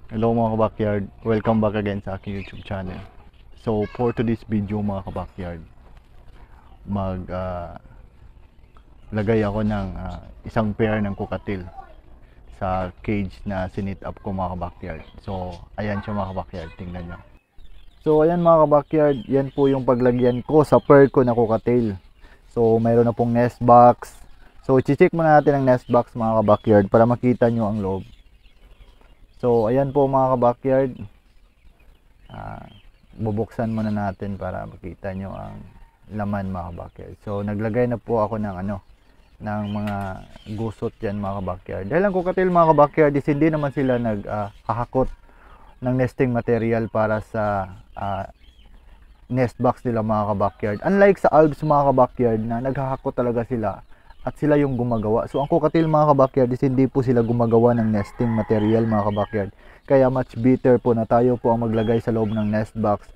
Hello mga kabakyard, welcome back again sa aking YouTube channel. So for today's video mga kabakyard, lagay ako ng isang pair ng kukatil sa cage na sinit up ko mga kabakyard. So ayan siya mga kabakyard, tingnan nyo. So ayan mga kabakyard, yan po yung paglagyan ko sa pair ko na kukatil. So mayroon na pong nest box. So i-check muna natin ang nest box mga kabakyard para makita nyo ang loob. So ayan po mga kabakyard, bubuksan muna natin para makita nyo ang laman mga kabakyard. So naglagay na po ako ng ng mga gusot yan mga kabakyard. Dahil ang kukatil mga kabakyard is hindi naman sila naghahakot ng nesting material para sa nest box nila mga kabakyard. Unlike sa alps mga kabakyard na naghahakot talaga sila at sila yung gumagawa. So ang kukatil mga kabakyard is hindi po sila gumagawa ng nesting material mga kabakyard. Kaya much better po na tayo po ang maglagay sa loob ng nest box.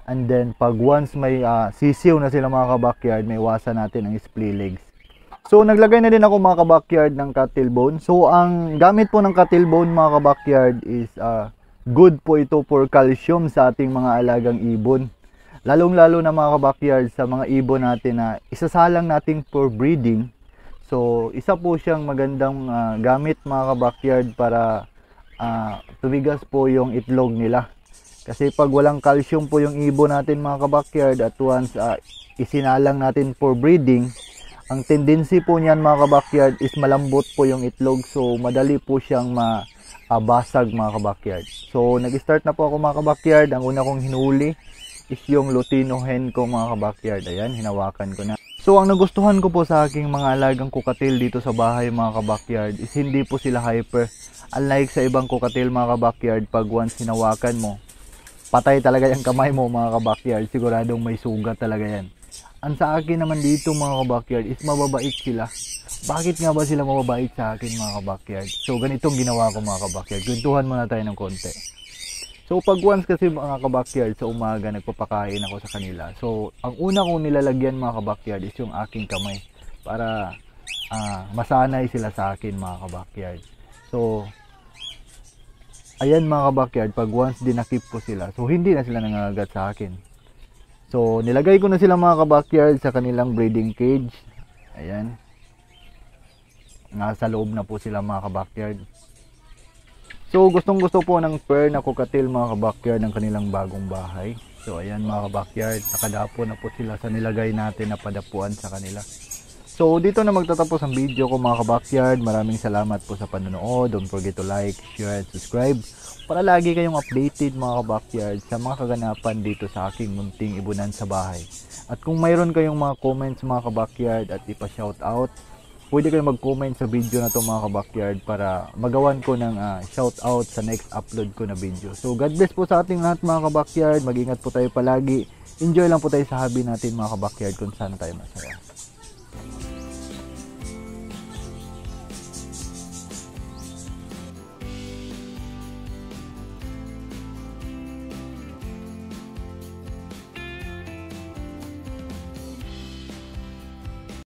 And then pag once may sisiw na sila mga kabakyard, may iwasan natin ang splay legs. So naglagay na din ako mga kabakyard ng cattle bone. So ang gamit po ng cattle bone mga kabakyard is good po ito for calcium sa ating mga alagang ibon. Lalong-lalo na mga kabakyard sa mga ibon natin na isasalang natin for breeding. So, isa po siyang magandang gamit mga kabakyard para tumigas po yung itlog nila. Kasi pag walang calcium po yung ibon natin mga kabakyard at once isinalang natin for breeding, ang tendency po niyan mga kabakyard is malambot po yung itlog. So, madali po siyang mabasag mga kabakyard. So, nag-start na po ako mga kabakyard. Ang una kong hinuli is yung Lutino hen ko mga kabakyard. Ayan, hinawakan ko na. So ang nagustuhan ko po sa aking mga alagang kukatil dito sa bahay mga kabakyard is hindi po sila hyper. Unlike sa ibang kukatil mga kabakyard, pag once hinawakan mo, patay talaga yung kamay mo mga kabakyard. Siguradong may sugat talaga yan. Ang sa akin naman dito mga kabakyard is mababait sila. Bakit nga ba sila mababait sa akin mga kabakyard? So ganitong ginawa ko mga kabakyard. Kwentuhan muna tayo ng konti. So pag once kasi mga kabakyard sa umaga nagpapakain ako sa kanila. So ang una kong nilalagyan mga kabakyard is yung aking kamay para masanay sila sa akin mga kabakyard. So ayan mga kabakyard, pag once dinakip ko sila, so hindi na sila nangangagat sa akin. So nilagay ko na sila mga kabakyard sa kanilang breeding cage. Ayan. Nasa loob na po sila mga kabakyard. So gustong gusto po ng pair na kukatil mga kabakyard ng kanilang bagong bahay. So ayan mga kabakyard, nakadapo na po sila sa nilagay natin na padapuan sa kanila. So dito na magtatapos ang video ko mga kabakyard. Maraming salamat po sa panonood. Don't forget to like, share, and subscribe para lagi kayong updated mga kabakyard sa mga kaganapan dito sa aking munting ibunan sa bahay. At kung mayroon kayong mga comments mga kabakyard at ipa-shoutout, pwede kayo mag-comment sa video na to mga kabakyard para magawan ko ng shoutout sa next upload ko na video. So God bless po sa ating lahat mga kabakyard. Mag-ingat po tayo palagi. Enjoy lang po tayo sa hobby natin mga kabakyard kung saan tayo masaya.